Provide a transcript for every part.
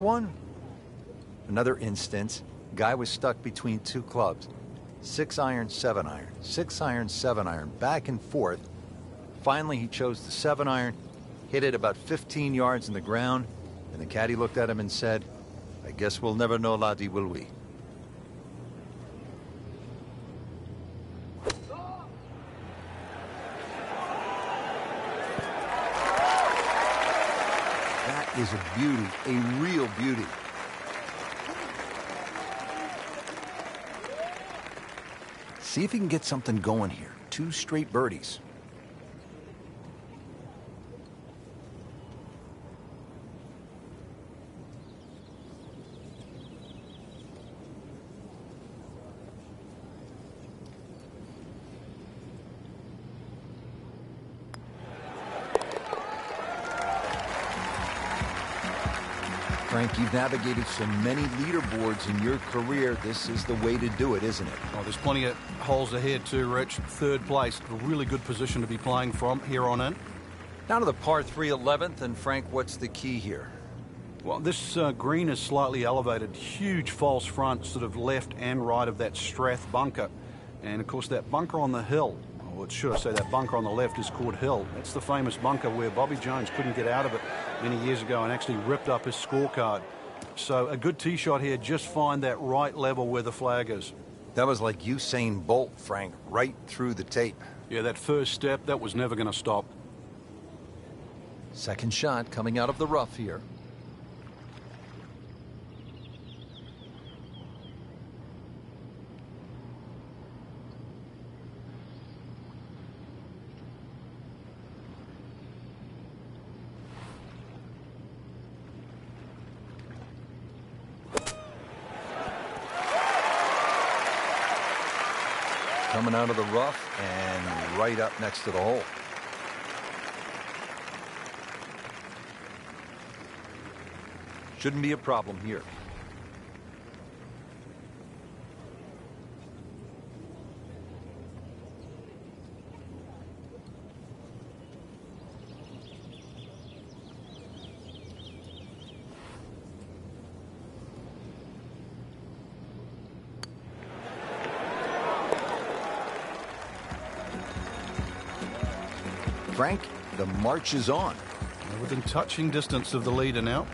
one? Another instance, guy was stuck between two clubs. 6-iron, 7-iron, 6-iron, 7-iron, back and forth. Finally, he chose the 7-iron, hit it about 15 yards in the ground, and the caddy looked at him and said, "I guess we'll never know, laddie, will we?" That is a beauty, a real beauty. See if he can get something going here. 2 straight birdies. Frank, you've navigated so many leaderboards in your career. This is the way to do it, isn't it? Oh, there's plenty of holes ahead too, Rich. 3rd place, a really good position to be playing from here on in. Now to the par 3 11th, and Frank, what's the key here? Well, this green is slightly elevated. Huge false front, sort of left and right of that Strath bunker. And, of course, that bunker on the hill, or should I say that bunker on the left is called Hill. That's the famous bunker where Bobby Jones couldn't get out of it many years ago and actually ripped up his scorecard. So a good tee shot here, just find that right level where the flag is. That was like Usain Bolt, Frank, right through the tape. Yeah, that first step, that was never going to stop. Second shot coming out of the rough here. Coming out of the rough and right up next to the hole. Shouldn't be a problem here. Frank, the march is on. We're within touching distance of the leader now.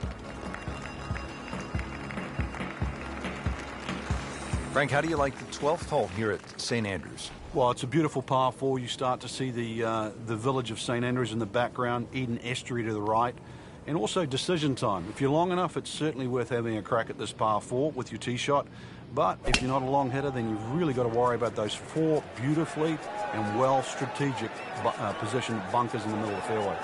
Frank, how do you like the 12th hole here at St. Andrews? Well, it's a beautiful par 4. You start to see the village of St. Andrews in the background, Eden Estuary to the right, and also decision time. If you're long enough, it's certainly worth having a crack at this par 4 with your tee shot. But if you're not a long hitter, then you've really got to worry about those 4 beautifully and well strategic positioned bunkers in the middle of the fairway.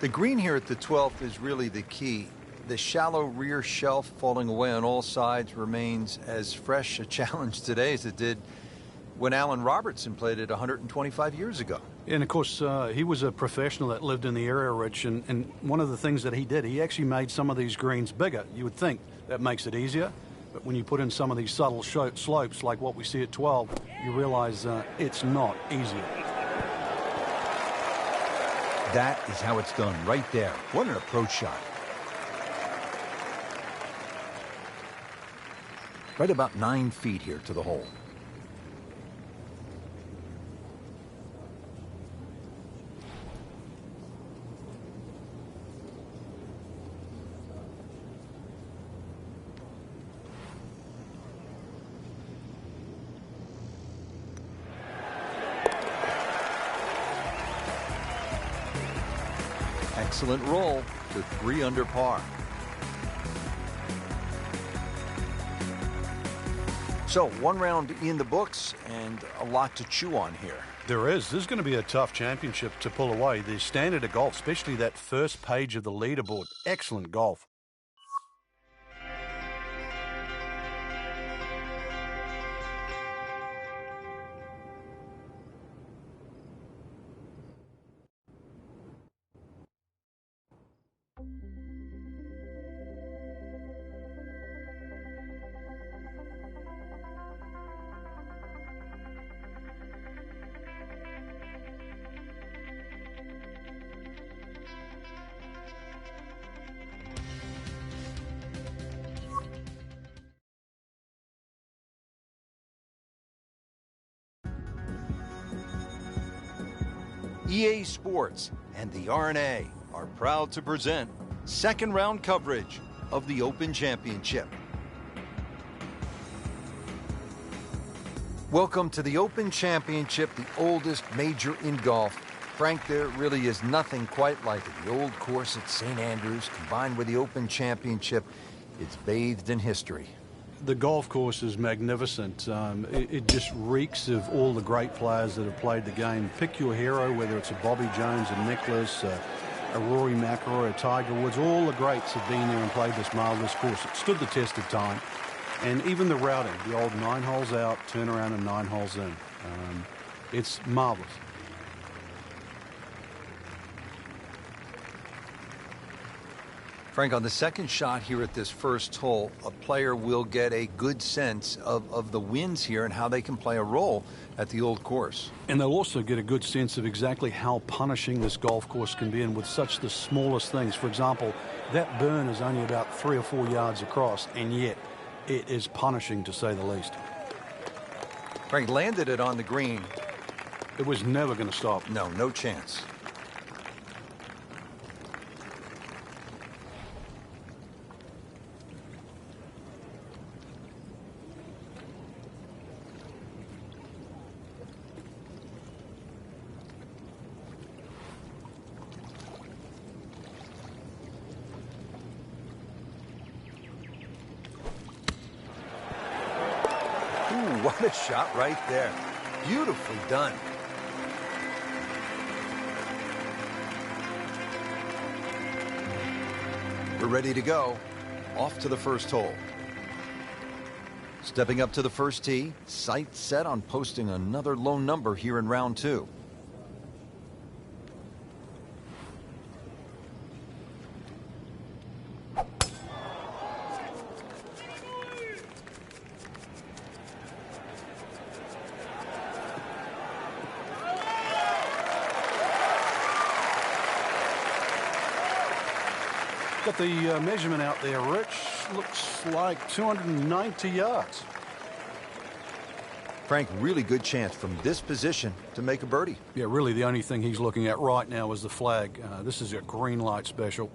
The green here at the 12th is really the key. The shallow rear shelf falling away on all sides remains as fresh a challenge today as it did when Alan Robertson played it 125 years ago. And, of course, he was a professional that lived in the area, Rich, and one of the things that he did, he actually made some of these greens bigger. You would think that makes it easier, but when you put in some of these subtle slopes like what we see at 12, you realize it's not easier. That is how it's done right there. What an approach shot. Right about 9 feet here to the hole. Excellent roll to 3 under par. So 1 round in the books and a lot to chew on here. There is. This is going to be a tough championship to pull away. The standard of golf, especially that first page of the leaderboard. Excellent golf. EA Sports and the RNA are proud to present second round coverage of the Open Championship. Welcome to the Open Championship, the oldest major in golf. Frank, there really is nothing quite like it. The old course at St. Andrews combined with the Open Championship, it's bathed in history. The golf course is magnificent. It just reeks of all the great players that have played the game. Pick your hero, whether it's a Bobby Jones, a Nicklaus, a Rory McIlroy, a Tiger Woods. All the greats have been there and played this marvelous course. It stood the test of time. And even the routing, the old 9 holes out, turn around and 9 holes in. It's marvelous. Frank, on the second shot here at this first hole, a player will get a good sense of the winds here and how they can play a role at the old course. And they'll also get a good sense of exactly how punishing this golf course can be, and with such the smallest things. For example, that burn is only about 3 or 4 yards across, and yet it is punishing, to say the least. Frank landed it on the green. It was never going to stop. No chance. What a shot right there. Beautifully done. We're ready to go. Off to the first hole. Stepping up to the first tee, sights set on posting another low number here in round 2. Got the measurement out there, Rich. Looks like 290 yards. Frank, really good chance from this position to make a birdie. Yeah, really the only thing he's looking at right now is the flag. This is a green light special.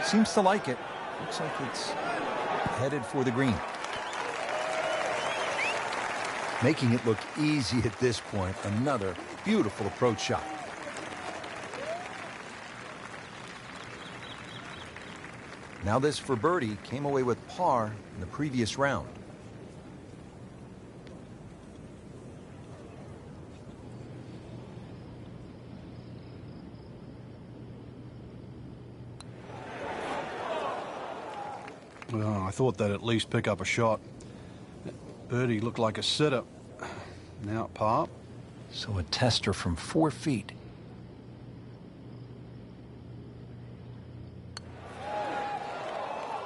Seems to like it. Looks like it's headed for the green. Making it look easy at this point. Another beautiful approach shot. Now this for birdie, came away with par in the previous round. Well, I thought they'd at least pick up a shot. Birdie looked like a sitter. Now at par. So a tester from 4 feet.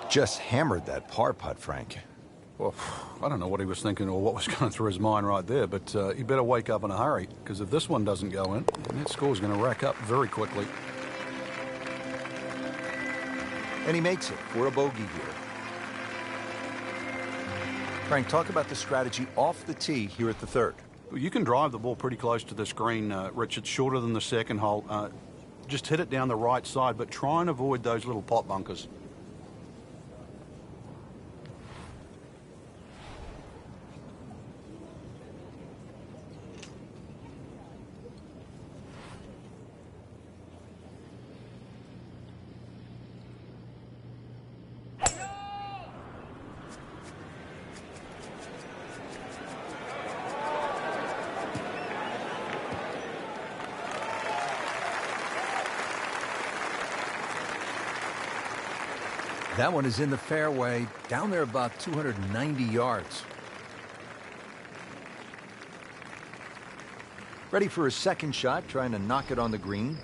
Just hammered that par putt, Frank. Well, I don't know what he was thinking or what was going through his mind right there, but he better wake up in a hurry, because if this one doesn't go in, that score's going to rack up very quickly. And he makes it for a bogey here. Frank, talk about the strategy off the tee here at the third. You can drive the ball pretty close to this green, Rich. It's shorter than the second hole. Just hit it down the right side, but try and avoid those little pot bunkers. That one is in the fairway, down there about 290 yards. Ready for his second shot, trying to knock it on the green.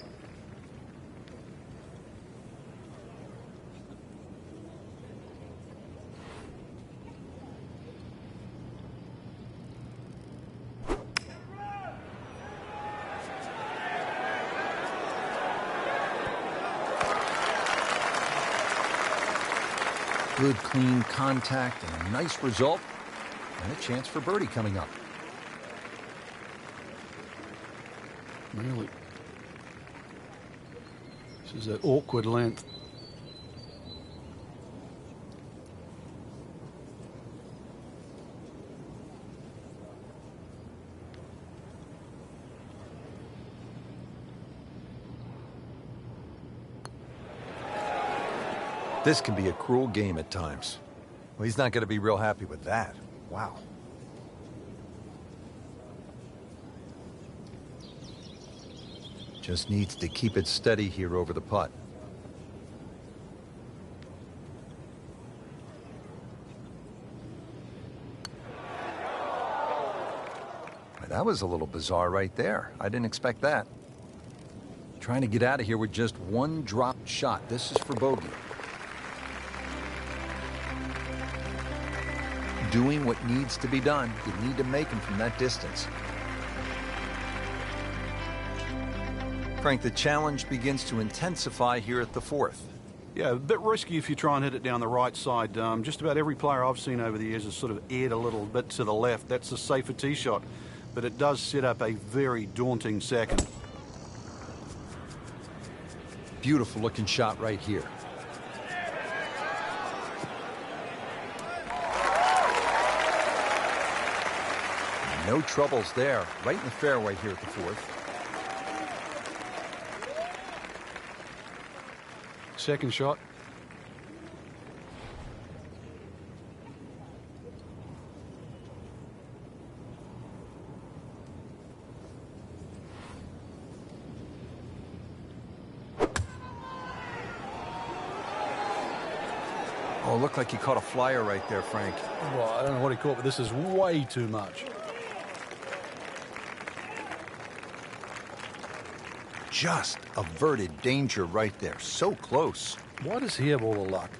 Good, clean contact and a nice result. And a chance for birdie coming up. Really? This is an awkward length. This can be a cruel game at times. Well, he's not going to be real happy with that. Wow. Just needs to keep it steady here over the putt. That was a little bizarre right there. I didn't expect that. Trying to get out of here with just one dropped shot. This is for bogey. Doing what needs to be done. You need to make them from that distance. Frank, the challenge begins to intensify here at the fourth. Yeah, a bit risky if you try and hit it down the right side. Just about every player I've seen over the years has sort of aired a little bit to the left. That's a safer tee shot, but it does set up a very daunting second. Beautiful looking shot right here. No troubles there. Right in the fairway here at the fourth. Second shot. Oh, looked like he caught a flyer right there, Frank. Well, I don't know what he caught, but this is way too much. Just averted danger right there. So close. Why does he have all the luck?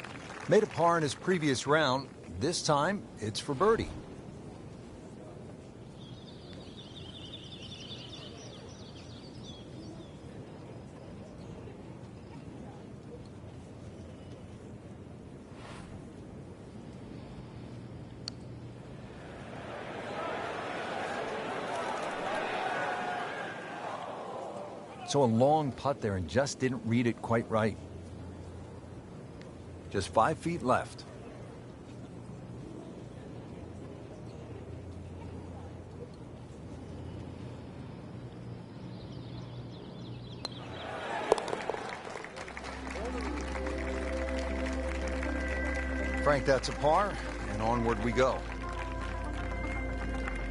Made a par in his previous round. This time, it's for birdie. So a long putt there and just didn't read it quite right. Just 5 feet left. Frank, that's a par, and onward we go.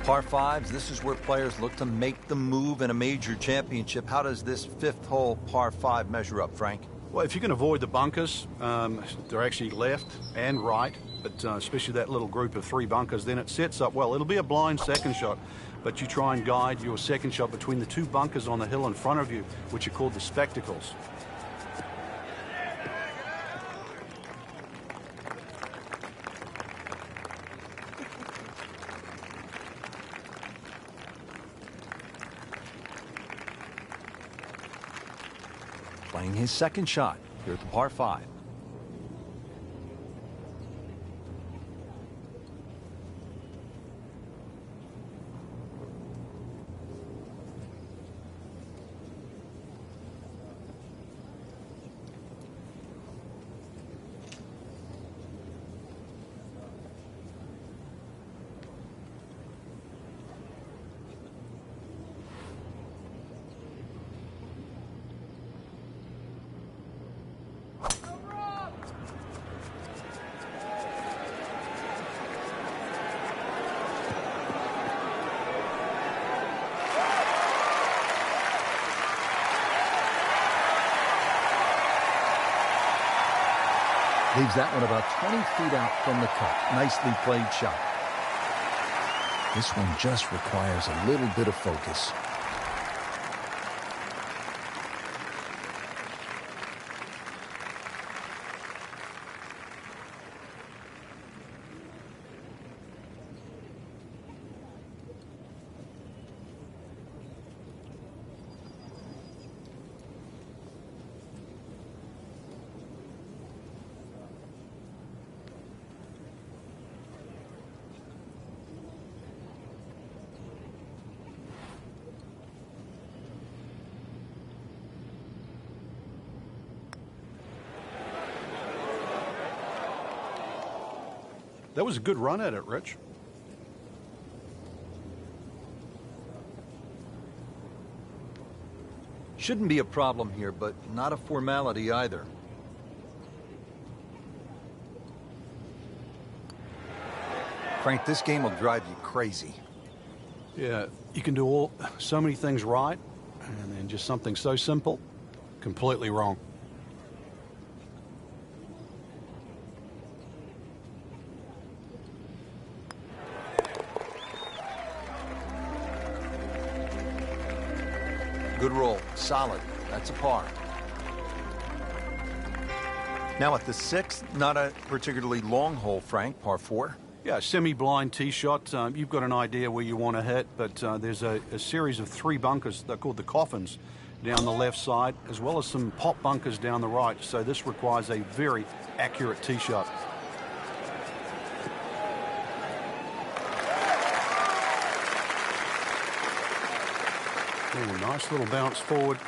Par fives, this is where players look to make the move in a major championship. How does this fifth hole par five measure up, Frank? Well, if you can avoid the bunkers, they're actually left and right, but especially that little group of 3 bunkers, then it sets up well. It'll be a blind second shot, but you try and guide your second shot between the 2 bunkers on the hill in front of you, which are called the spectacles. Playing his second shot here at the par 5. Leaves that one about 20 feet out from the cup. Nicely played shot. This one just requires a little bit of focus. That was a good run at it, Rich. Shouldn't be a problem here, but not a formality either. Frank, this game will drive you crazy. Yeah, you can do so many things right, and then just something so simple, completely wrong. Good roll. Solid. That's a par. Now at the 6th, not a particularly long hole, Frank, par 4. Yeah, semi-blind tee shot. You've got an idea where you want to hit, but there's a series of 3 bunkers. They're called the coffins down the left side, as well as some pop bunkers down the right. So this requires a very accurate tee shot. Ooh, nice little bounce forward.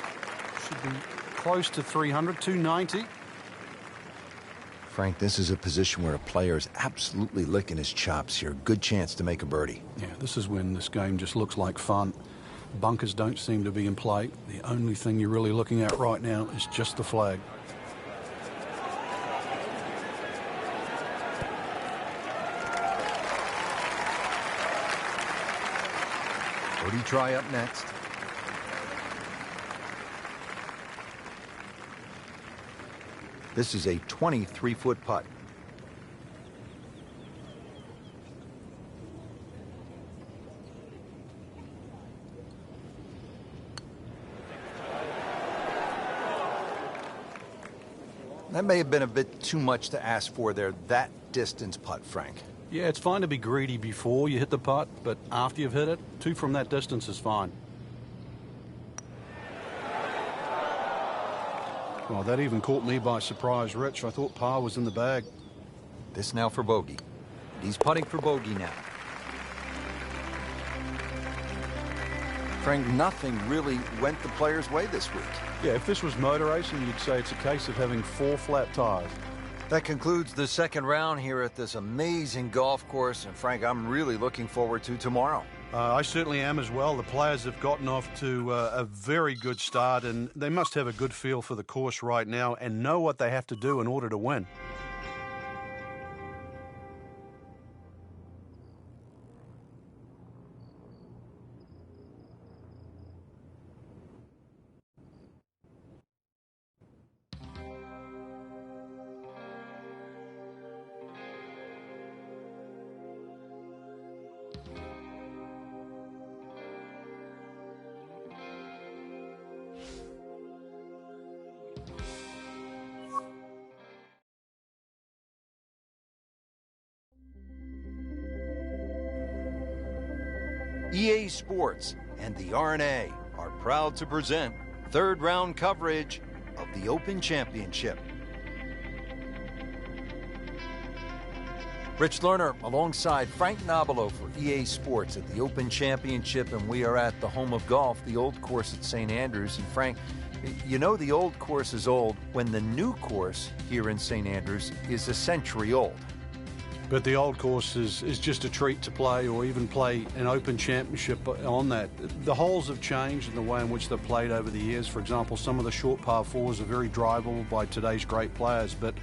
Should be close to 300, 290. Frank, this is a position where a player is absolutely licking his chops here. Good chance to make a birdie. Yeah, this is when this game just looks like fun. Bunkers don't seem to be in play. The only thing you're really looking at right now is just the flag. Birdie try up next. This is a 23-foot putt. That may have been a bit too much to ask for there, that distance putt, Frank. Yeah, it's fine to be greedy before you hit the putt, but after you've hit it, 2 from that distance is fine. Well, that even caught me by surprise, Rich. I thought par was in the bag. This now for bogey. He's putting for bogey now. Frank, nothing really went the player's way this week. Yeah, if this was motor racing, you'd say it's a case of having 4 flat tires. That concludes the second round here at this amazing golf course. And Frank, I'm really looking forward to tomorrow. I certainly am as well. The players have gotten off to a very good start, and they must have a good feel for the course right now and know what they have to do in order to win. EA Sports and the RNA are proud to present third round coverage of the Open Championship. Rich Lerner alongside Frank Nobilo for EA Sports at the Open Championship, and we are at the home of golf, the old course at St. Andrews. And Frank, you know the old course is old when the new course here in St. Andrews is a century old. But the old course is just a treat to play, or even play an Open Championship on that. The holes have changed in the way in which they're played over the years. For example, some of the short par 4s are very drivable by today's great players, but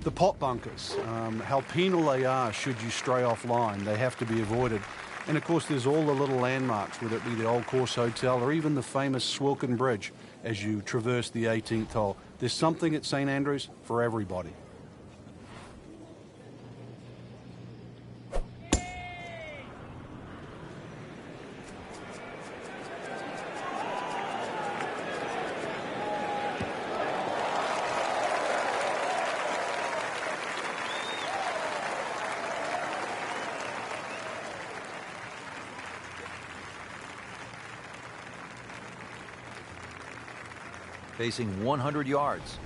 the pot bunkers, how penal they are should you stray off line. They have to be avoided. And of course, there's all the little landmarks, whether it be the Old Course Hotel or even the famous Swilken Bridge as you traverse the 18th hole. There's something at St. Andrews for everybody. Facing 100 yards.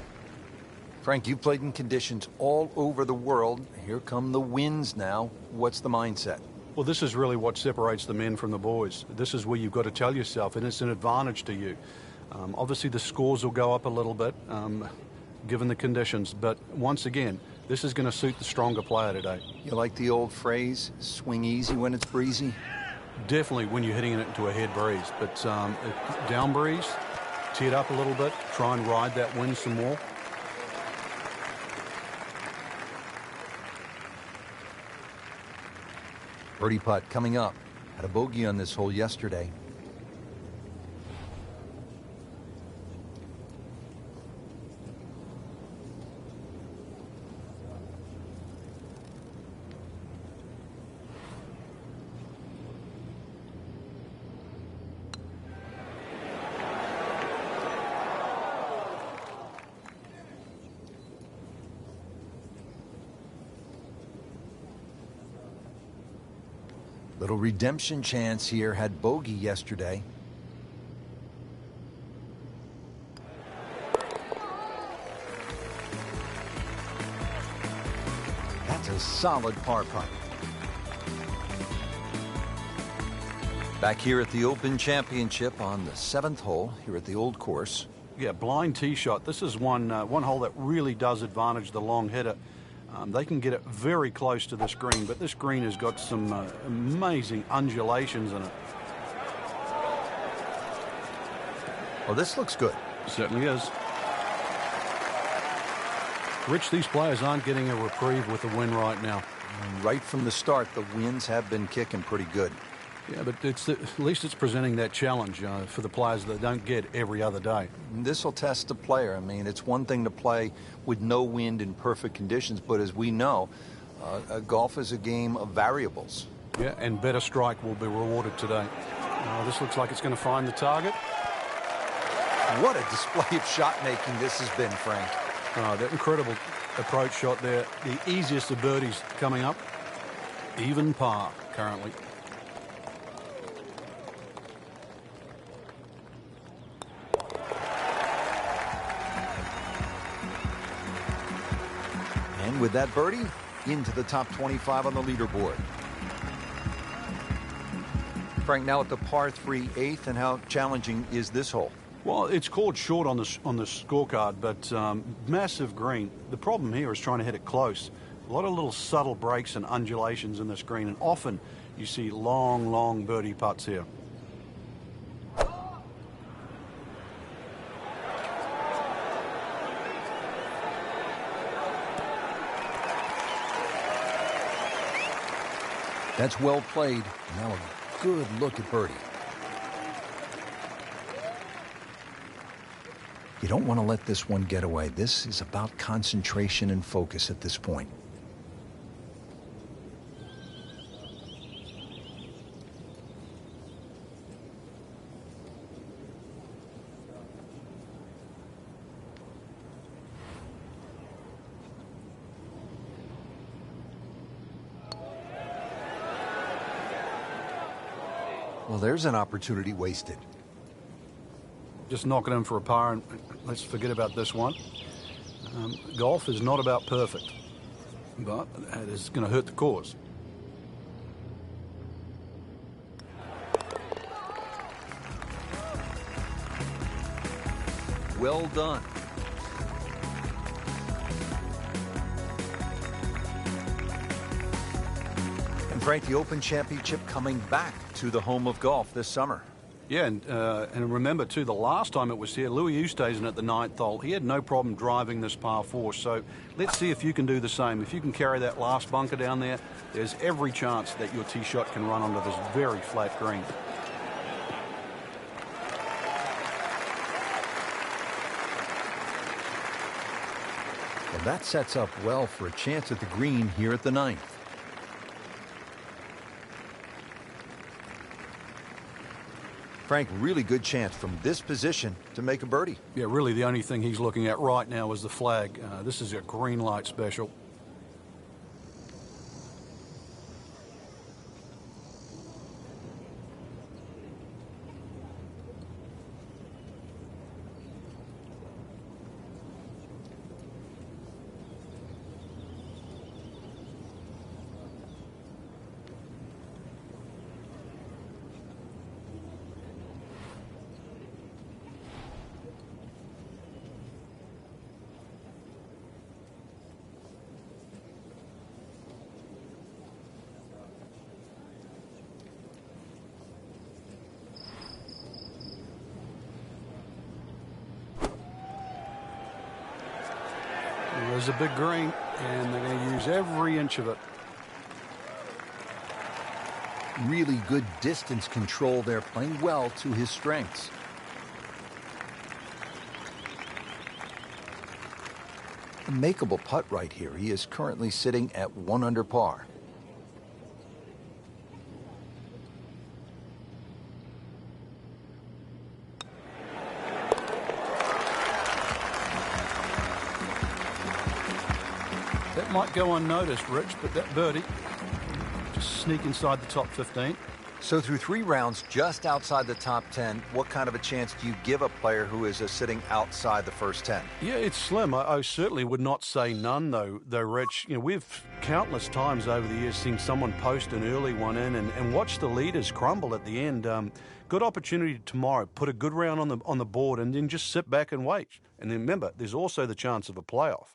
Frank, you've played in conditions all over the world. Here come the winds now. What's the mindset? Well, this is really what separates the men from the boys. This is where you've got to tell yourself, and it's an advantage to you. Obviously, the scores will go up a little bit, given the conditions. But once again, This is going to suit the stronger player today. You like the old phrase, swing easy when it's breezy? Definitely when you're hitting it into a head breeze. But down breeze, tee it up a little bit, try and ride that wind some more. Birdie putt coming up. Had a bogey on this hole yesterday. Little redemption chance here. Had bogey yesterday. That's a solid par putt. Back here at the Open Championship on the 7th hole here at the Old Course. Yeah, blind tee shot. This is one hole that really does advantage the long hitter. They can get it very close to this green, but this green has got some amazing undulations in it. Well, this looks good. Certainly is. Rich, these players aren't getting a reprieve with the wind right now. Right from the start, the winds have been kicking pretty good. Yeah, but at least it's presenting that challenge for the players that don't get every other day. This will test the player. I mean, it's one thing to play with no wind in perfect conditions, but as we know, golf is a game of variables. Yeah, and better strike will be rewarded today. This looks like it's going to find the target. What a display of shot making this has been, Frank. That incredible approach shot there. The easiest of birdies coming up. Even par currently. And with that birdie, into the top 25 on the leaderboard. Frank, now at the par 3 8th, and how challenging is this hole? Well, it's called short on the scorecard, but massive green. The problem here is trying to hit it close. A lot of little subtle breaks and undulations in this green, and often you see long, long birdie putts here. That's well played. Now a good look at birdie. You don't want to let this one get away. This is about concentration and focus at this point. Well, there's an opportunity wasted. Just knock it in for a par, and let's forget about this one. Golf is not about perfect, but it is going to hurt the cause. Well done. And Frank, the Open Championship coming back to the home of golf this summer. Yeah, and remember, too, the last time it was here, Louis Oosthuizen at the 9th hole, he had no problem driving this par 4. So let's see if you can do the same. If you can carry that last bunker down there, there's every chance that your tee shot can run onto this very flat green. Well, that sets up well for a chance at the green here at the 9th. Frank, really good chance from this position to make a birdie. Yeah, really the only thing he's looking at right now is the flag. This is a green light special. There's a big green, and they're going to use every inch of it. Really good distance control there, playing well to his strengths. A makeable putt right here. He is currently sitting at 1 under par. That might go unnoticed, Rich, but that birdie just sneak inside the top 15. So through 3 rounds, just outside the top 10, what kind of a chance do you give a player who is sitting outside the first 10? Yeah, it's slim. I certainly would not say none, though, Rich. You know, we've countless times over the years seen someone post an early one in and watch the leaders crumble at the end. Good opportunity tomorrow. Put a good round on the board and then just sit back and wait. And then remember, there's also the chance of a playoff.